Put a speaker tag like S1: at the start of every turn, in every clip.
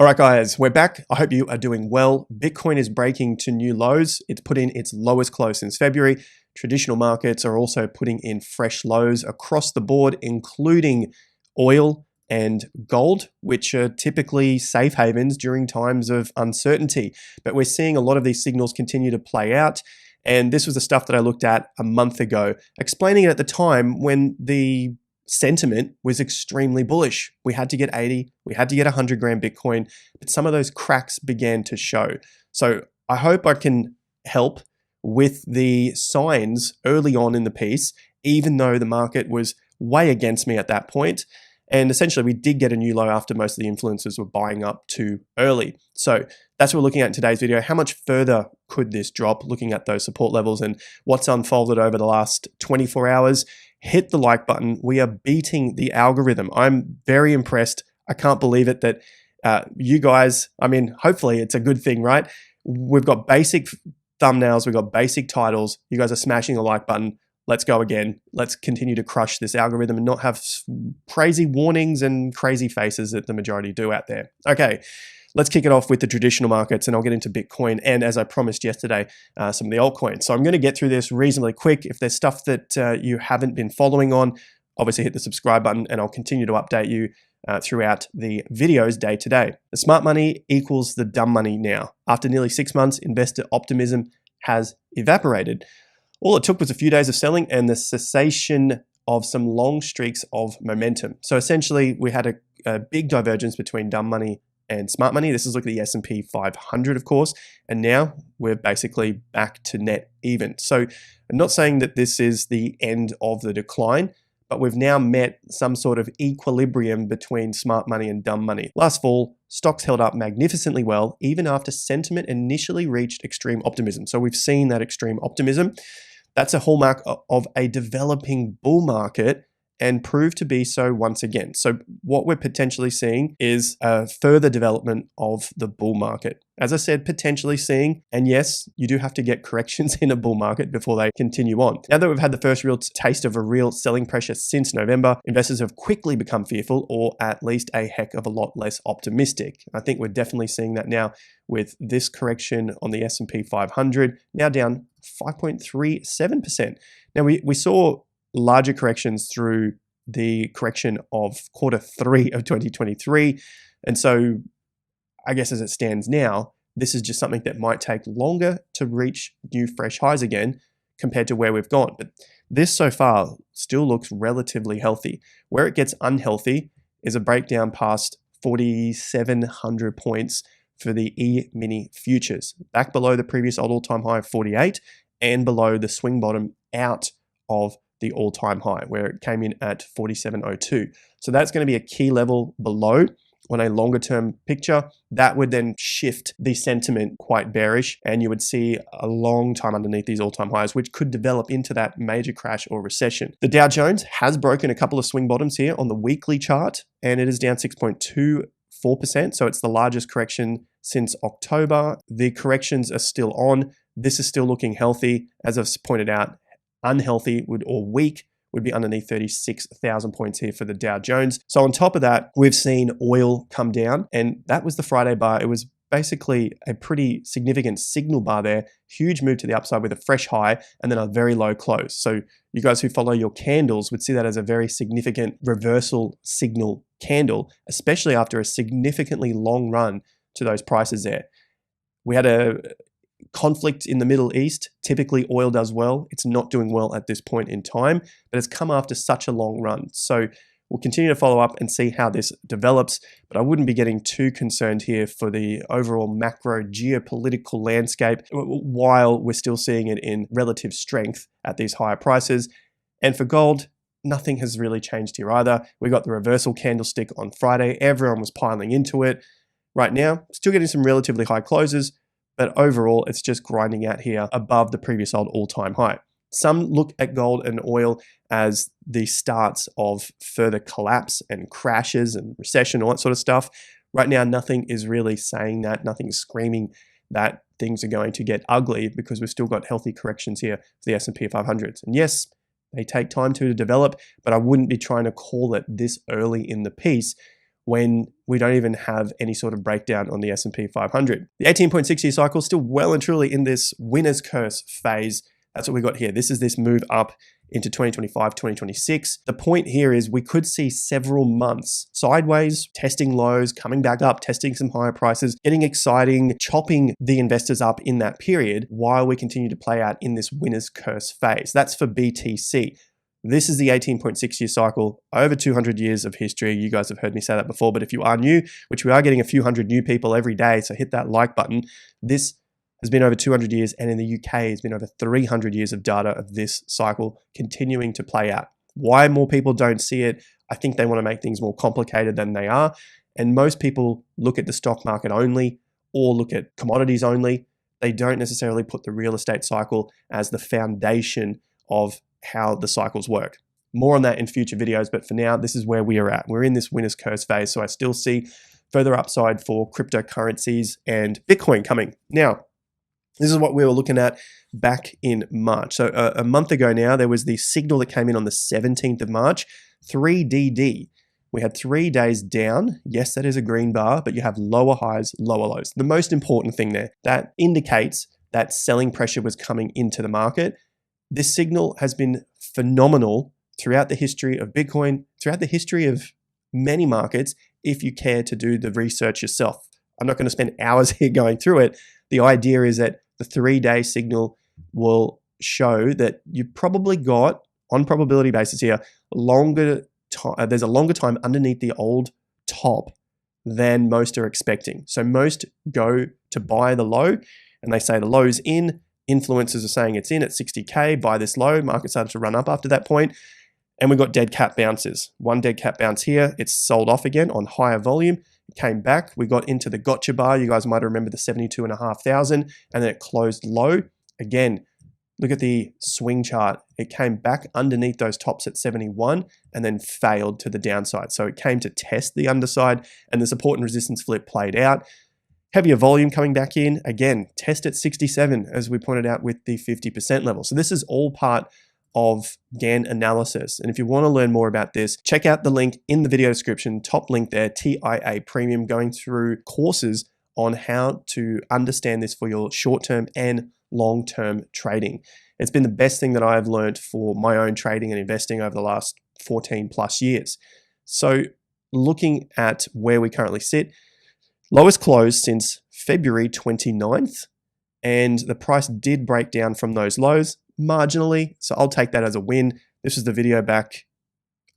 S1: All right, guys, we're back. I hope you are doing well. Bitcoin is breaking to new lows. It's put in its lowest close since February. Traditional markets are also putting in fresh lows across the board, including oil and gold, which are typically safe havens during times of uncertainty. But we're seeing a lot of these signals continue to play out. And this was the stuff that I looked at a month ago, explaining it at the time when the sentiment was extremely bullish. We had to get 80, we had to get 100 grand Bitcoin, but some of those cracks began to show. So I hope I can help with the signs early on in the piece, even though the market was way against me at that point. And essentially we did get a new low after most of the influencers were buying up too early. So that's what we're looking at in today's video. How much further could this drop? Looking at those support levels and what's unfolded over the last 24 hours. Hit the like button. We are beating the algorithm. I'm very impressed. I can't believe it that you guys, I mean, hopefully it's a good thing, right? We've got basic thumbnails. We've got basic titles. You guys are smashing the like button. Let's go again. Let's continue to crush this algorithm and not have crazy warnings and crazy faces that the majority do out there. Okay. Let's kick it off with the traditional markets, and I'll get into Bitcoin and, as I promised yesterday, some of the altcoins. So I'm going to get through this reasonably quick. If there's stuff that you haven't been following on, obviously hit the subscribe button, and I'll continue to update you throughout the videos day to day. The smart money equals the dumb money now. After nearly 6 months, investor optimism has evaporated. All it took was a few days of selling and the cessation of some long streaks of momentum. So essentially, we had a big divergence between dumb money and smart money. This is looking at the S&P 500, of course, and now we're basically back to net even. So I'm not saying that this is the end of the decline, but we've now met some sort of equilibrium between smart money and dumb money. Last fall, stocks held up magnificently well, even after sentiment initially reached extreme optimism. So we've seen that extreme optimism. That's a hallmark of a developing bull market, and proved to be so once again. So what we're potentially seeing is a further development of the bull market. As I said, potentially seeing, and yes, you do have to get corrections in a bull market before they continue on. Now that we've had the first real taste of a real selling pressure since November, investors have quickly become fearful, or at least a heck of a lot less optimistic. I think we're definitely seeing that now with this correction on the S&P 500, now down 5.37%. Now we saw larger corrections through the correction of Q3 of 2023. And so I guess as it stands now, this is just something that might take longer to reach new fresh highs again compared to where we've gone. But this so far still looks relatively healthy. Where it gets unhealthy is a breakdown past 4,700 points for the E-mini futures, back below the previous all-time high of 48 and below the swing bottom out of the all-time high where it came in at 47.02. So that's going to be a key level below on a longer term picture. That would then shift the sentiment quite bearish, and you would see a long time underneath these all-time highs, which could develop into that major crash or recession. The Dow Jones has broken a couple of swing bottoms here on the weekly chart, and it is down 6.24%. So it's the largest correction since October. The corrections are still on. This is still looking healthy. As I've pointed out, unhealthy or weak would be underneath 36,000 points here for the Dow Jones. So on top of that, we've seen oil come down, and that was the Friday bar. It was basically a pretty significant signal bar there, huge move to the upside with a fresh high and then a very low close. So you guys who follow your candles would see that as a very significant reversal signal candle, especially after a significantly long run to those prices there. We had a conflict in the Middle East. Typically oil does well. It's not doing well at this point in time, but it's come after such a long run. So we'll continue to follow up and see how this develops, but I wouldn't be getting too concerned here for the overall macro geopolitical landscape while we're still seeing it in relative strength at these higher prices. And for gold, nothing has really changed here either. We got the reversal candlestick on Friday. Everyone was piling into it. Right now, still getting some relatively high closes, but overall, it's just grinding out here above the previous all-time high. Some look at gold and oil as the starts of further collapse and crashes and recession, all that sort of stuff. Right now, nothing is really saying that. Nothing's screaming that things are going to get ugly, because we've still got healthy corrections here for the S&P 500s. And yes, they take time to develop, but I wouldn't be trying to call it this early in the piece when we don't even have any sort of breakdown on the S&P 500. The 18.6 year cycle is still well and truly in this winner's curse phase. That's what we got here. This is this move up into 2025, 2026. The point here is we could see several months sideways, testing lows, coming back up, testing some higher prices, getting exciting, chopping the investors up in that period while we continue to play out in this winner's curse phase. That's for BTC. This is the 18.6 year cycle, over 200 years of history. You guys have heard me say that before, but if you are new, which we are getting a few hundred new people every day, so hit that like button. This has been over 200 years, and in the UK has been over 300 years of data of this cycle continuing to play out. Why more people don't see it? I think they want to make things more complicated than they are. And most people look at the stock market only or look at commodities only. They don't necessarily put the real estate cycle as the foundation of how the cycles work. More on that in future videos, but for now, this is where we are at. We're in this winner's curse phase, so I still see further upside for cryptocurrencies and Bitcoin coming. Now, this is what we were looking at back in March. So a month ago now, there was the signal that came in on the 17th of March, 3DD. We had 3 days down. Yes, that is a green bar, but you have lower highs, lower lows. The most important thing there, that indicates that selling pressure was coming into the market. This signal has been phenomenal throughout the history of Bitcoin, throughout the history of many markets, if you care to do the research yourself. I'm not going to spend hours here going through it. The idea is that the 3-day signal will show that you probably got, on probability basis here, there's a longer time underneath the old top than most are expecting. So most go to buy the low and they say the low's in. Influencers are saying it's in at 60K, buy this low. Market started to run up after that point. And we got dead cat bounces. One dead cat bounce here. It's sold off again on higher volume. It came back. We got into the gotcha bar. You guys might remember the 72,500, and then it closed low. Again, look at the swing chart. It came back underneath those tops at 71 and then failed to the downside. So it came to test the underside, and the support and resistance flip played out. Heavier volume coming back in. Again, test at 67, as we pointed out with the 50% level. So this is all part of Gann analysis. And if you want to learn more about this, check out the link in the video description, top link there, TIA Premium, going through courses on how to understand this for your short-term and long-term trading. It's been the best thing that I've learned for my own trading and investing over the last 14 plus years. So looking at where we currently sit, lowest close since February 29th, and the price did break down from those lows marginally, so I'll take that as a win. This was the video back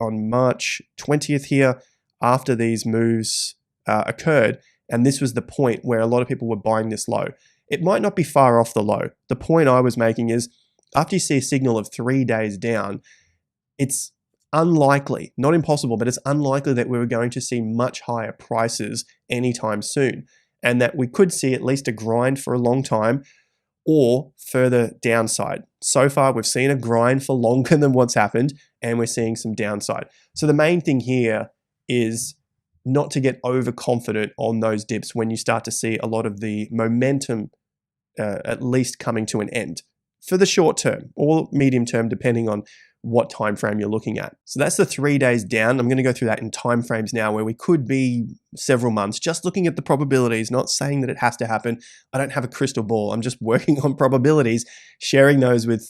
S1: on March 20th here after these moves occurred, and this was the point where a lot of people were buying this low. It might not be far off the low. The point I was making is after you see a signal of 3 days down, it's unlikely, not impossible, but it's unlikely that we were going to see much higher prices anytime soon, and that we could see at least a grind for a long time or further downside. So far, we've seen a grind for longer than what's happened, and we're seeing some downside. So the main thing here is not to get overconfident on those dips when you start to see a lot of the momentum at least coming to an end for the short term or medium term, depending on what time frame you're looking at. So that's the 3 days down. I'm going to go through that in time frames now where we could be several months, just looking at the probabilities, not saying that it has to happen. I don't have a crystal ball. I'm just working on probabilities, sharing those with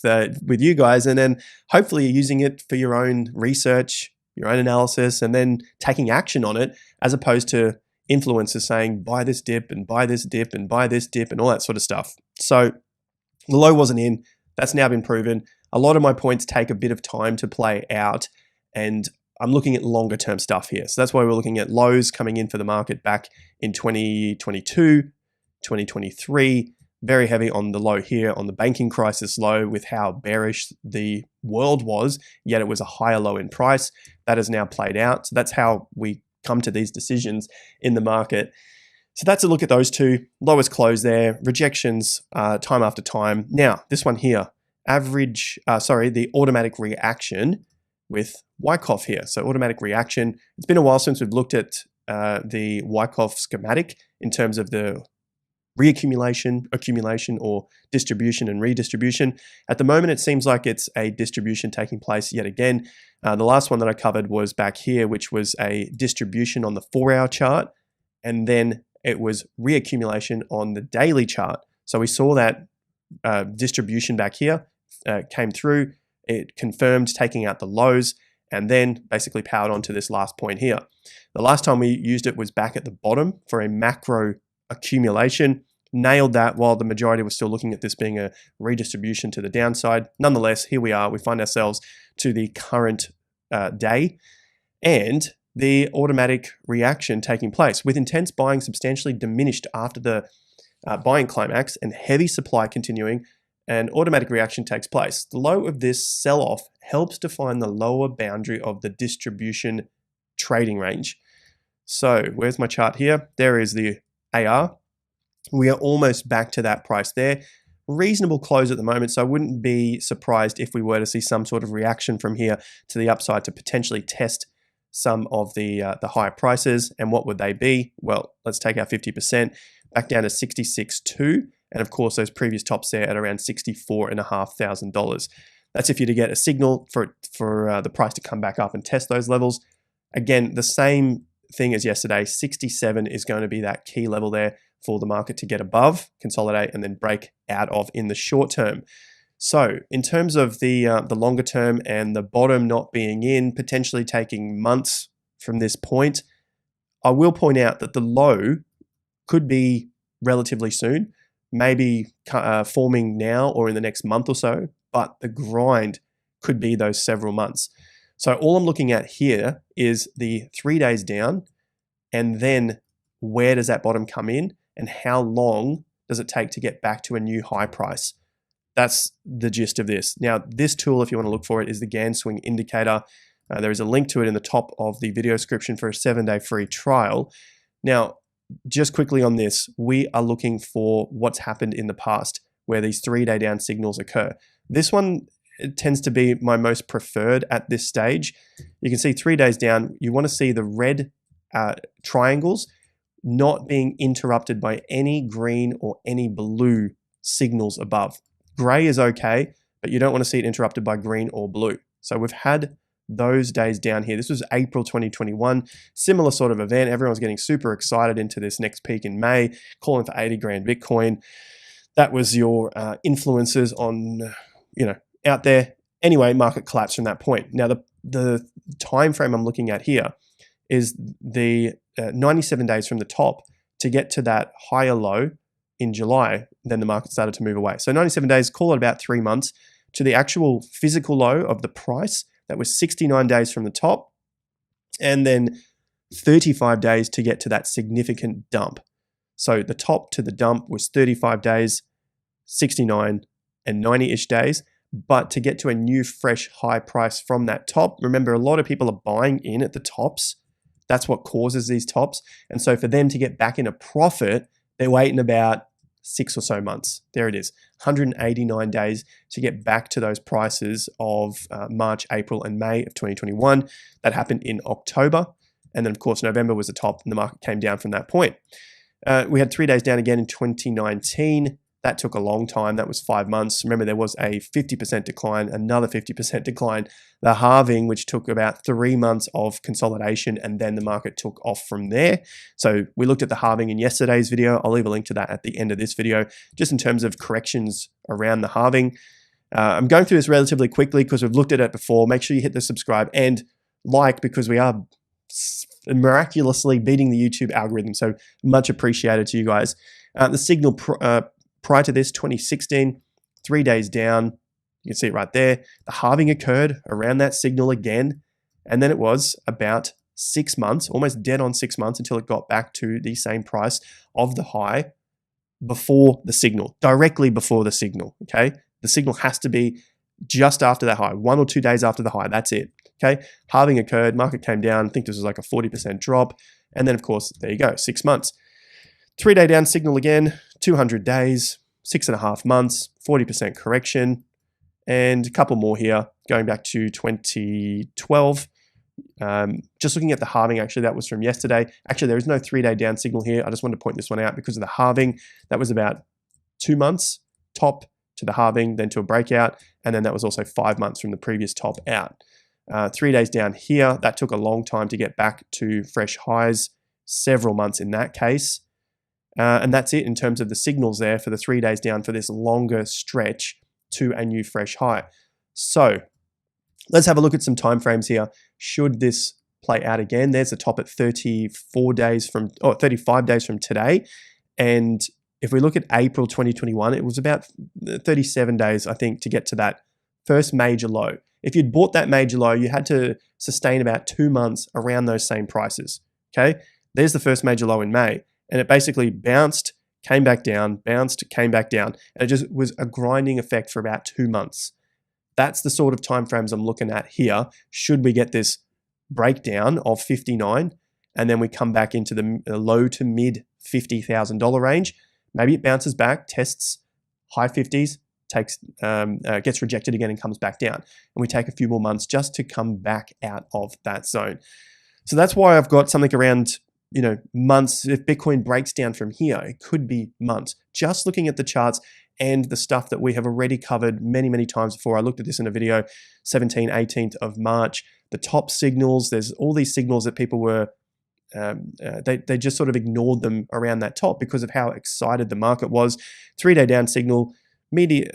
S1: you guys, and then hopefully using it for your own research, your own analysis, and then taking action on it, as opposed to influencers saying, buy this dip and buy this dip and buy this dip and all that sort of stuff. So the low wasn't in. That's now been proven. A lot of my points take a bit of time to play out, and I'm looking at longer term stuff here. So that's why we're looking at lows coming in for the market back in 2022, 2023, very heavy on the low here, on the banking crisis low, with how bearish the world was, yet it was a higher low in price. That has now played out. So that's how we come to these decisions in the market. So that's a look at those two. Lowest close there, rejections time after time. Now, this one here, the automatic reaction with Wyckoff here. So automatic reaction. It's been a while since we've looked at the Wyckoff schematic in terms of the reaccumulation, accumulation, or distribution and redistribution. At the moment, it seems like it's a distribution taking place yet again. The last one that I covered was back here, which was a distribution on the 4-hour chart, and then it was reaccumulation on the daily chart. So we saw that distribution back here came through, it confirmed taking out the lows, and then basically powered on to this last point here. The last time we used it was back at the bottom for a macro accumulation. Nailed that while the majority was still looking at this being a redistribution to the downside. Nonetheless, here we are. We find ourselves to the current day and the automatic reaction taking place with intense buying substantially diminished after the buying climax and heavy supply continuing. An automatic reaction takes place. The low of this sell-off helps define the lower boundary of the distribution trading range. So where's my chart here? There is the AR. We are almost back to that price there. Reasonable close at the moment, so I wouldn't be surprised if we were to see some sort of reaction from here to the upside to potentially test some of the higher prices. And what would they be? Well, let's take our 50% back down to 66.2, and of course those previous tops there at around $64,500. That's if you're to get a signal for the price to come back up and test those levels. Again, the same thing as yesterday. 67 is going to be that key level there for the market to get above, consolidate, and then break out of in the short term. So in terms of the longer term and the bottom not being in, potentially taking months from this point, I will point out that the low could be relatively soon, maybe forming now or in the next month or so, but the grind could be those several months. So all I'm looking at here is the 3 days down, and then where does that bottom come in and how long does it take to get back to a new high price? That's the gist of this. Now, this tool, if you want to look for it, is the Gann Swing Indicator. There is a link to it in the top of the video description for a 7-day free trial. Now, just quickly on this, we are looking for what's happened in the past where these 3-day down signals occur. This one tends to be my most preferred at this stage. You can see 3 days down, you want to see the red triangles not being interrupted by any green or any blue signals above. Gray is okay, but you don't want to see it interrupted by green or blue. So we've had those days down here. This was April 2021, similar sort of event. Everyone's getting super excited into this next peak in May, calling for 80 grand Bitcoin. That was your influences on, out there. Anyway, market collapsed from that point. Now, the time frame I'm looking at here is the 97 days from the top to get to that higher low in July. Then the market started to move away. So 97 days, call it about 3 months to the actual physical low of the price. That was 69 days from the top, and then 35 days to get to that significant dump. So the top to the dump was 35 days, 69 and 90-ish days. But to get to a new fresh high price from that top, remember a lot of people are buying in at the tops. That's what causes these tops. And so for them to get back in a profit, they're waiting about 6 or so months. There it is, 189 days to get back to those prices of March, April, and May of 2021. That happened in October. And then, of course, November was the top, and the market came down from that point. We had 3 days down again in 2019. That took a long time. That was 5 months. Remember, there was a 50% decline, another 50% decline, the halving, which took about 3 months of consolidation, and then the market took off from there. So we looked at the halving in yesterday's video. I'll leave a link to that at the end of this video, just in terms of corrections around the halving. I'm going through this relatively quickly because we've looked at it before. Make sure you hit the subscribe and like, because we are miraculously beating the YouTube algorithm. So much appreciated to you guys. The signal prior to this, 2016, 3 days down, you can see it right there. The halving occurred around that signal again, and then it was about 6 months, almost dead on 6 months, until it got back to the same price of the high before the signal, directly before the signal, okay? The signal has to be just after that high, 1 or 2 days after the high, that's it, okay? Halving occurred, market came down, I think this was like a 40% drop, and then of course, there you go, 6 months. 3 day down signal again, 200 days, 6.5 months, 40% correction, and a couple more here going back to 2012. Just looking at the halving, actually, that was from yesterday. Actually, there is no 3-day down signal here. I just wanted to point this one out because of the halving. That was about 2 months top to the halving, then to a breakout, and then that was also 5 months from the previous top out. 3 days down here, that took a long time to get back to fresh highs, several months in that case. And that's it in terms of the signals there for the 3 days down for this longer stretch to a new fresh high. So let's have a look at some timeframes here. Should this play out again? There's a top at 35 days from today. And if we look at April 2021, it was about 37 days, I think, to get to that first major low. If you'd bought that major low, you had to sustain about 2 months around those same prices. Okay, there's the first major low in May. And it basically bounced, came back down, bounced, came back down. And it just was a grinding effect for about 2 months. That's the sort of timeframes I'm looking at here. Should we get this breakdown of 59 and then we come back into the low to mid $50,000 range, maybe it bounces back, tests high 50s, gets rejected again and comes back down. And we take a few more months just to come back out of that zone. So that's why I've got something around months. If Bitcoin breaks down from here, it could be months. Just looking at the charts and the stuff that we have already covered many, many times before. I looked at this in a video, 18th of March. The top signals, there's all these signals that people were, they just sort of ignored them around that top because of how excited the market was. 3-day down signal, media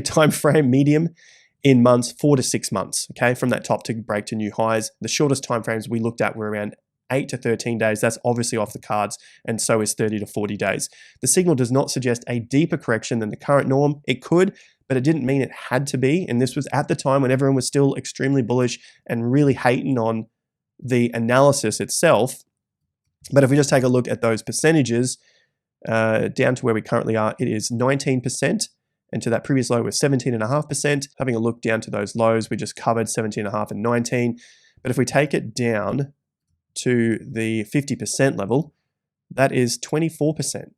S1: time frame, medium in months, 4 to 6 months, okay, from that top to break to new highs. The shortest time frames we looked at were around 8 to 13 days. That's obviously off the cards, and so is 30 to 40 days. The signal does not suggest a deeper correction than the current norm. It could, but it didn't mean it had to be. And this was at the time when everyone was still extremely bullish and really hating on the analysis itself. But if we just take a look at those percentages, down to where we currently are, it is 19%. And to that previous low was 17.5%. Having a look down to those lows, we just covered 17.5 and 19. But if we take it down to the 50% level, that is 24%.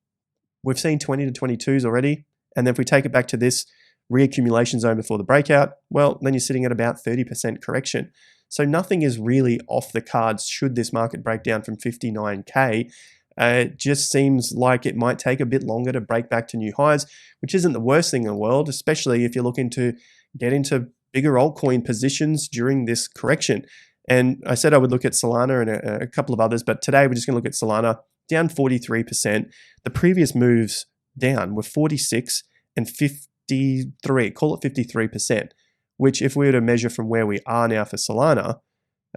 S1: We've seen 20 to 22s already. And then if we take it back to this reaccumulation zone before the breakout, well, then you're sitting at about 30% correction. So nothing is really off the cards should this market break down from 59K. It just seems like it might take a bit longer to break back to new highs, which isn't the worst thing in the world, especially if you're looking to get into bigger altcoin positions during this correction. And I said I would look at Solana and a couple of others, but today we're just going to look at Solana, down 43%. The previous moves down were 46 and 53, call it 53%, which if we were to measure from where we are now for Solana,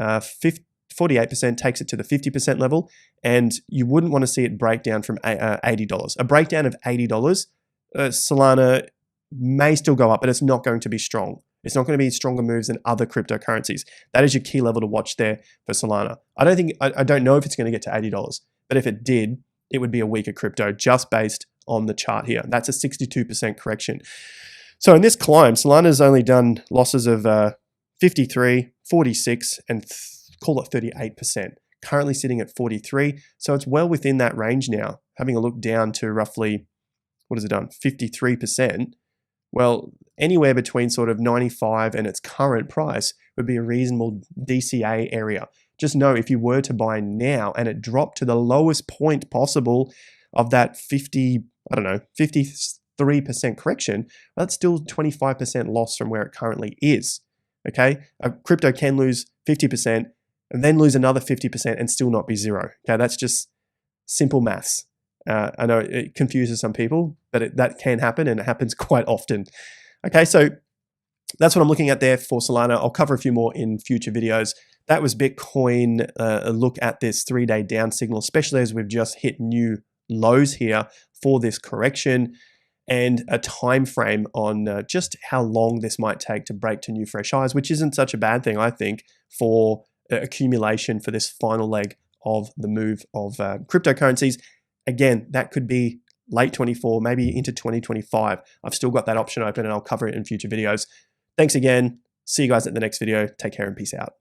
S1: 48% takes it to the 50% level, and you wouldn't want to see it break down from $80. A breakdown of $80, Solana may still go up, but it's not going to be strong. It's not going to be stronger moves than other cryptocurrencies. That is your key level to watch there for Solana. I don't know if it's going to get to $80, but if it did, it would be a weaker crypto just based on the chart here. That's a 62% correction. So in this climb, Solana's only done losses of 53, 46, and call it 38%. Currently sitting at 43, so it's well within that range now. Having a look down to roughly, what has it done? 53%. Well, anywhere between sort of 95 and its current price would be a reasonable DCA area. Just know if you were to buy now and it dropped to the lowest point possible of that 53% correction, well, that's still 25% loss from where it currently is. Okay, a crypto can lose 50% and then lose another 50% and still not be zero. Okay, that's just simple maths. I know it confuses some people, but that can happen, and it happens quite often. Okay, so that's what I'm looking at there for Solana. I'll cover a few more in future videos. That was Bitcoin, a look at this 3-day down signal, especially as we've just hit new lows here for this correction, and a time frame on just how long this might take to break to new fresh highs, which isn't such a bad thing, I think, for accumulation for this final leg of the move of cryptocurrencies. Again, that could be late 24, maybe into 2025. I've still got that option open, and I'll cover it in future videos. Thanks again. See you guys at the next video. Take care and peace out.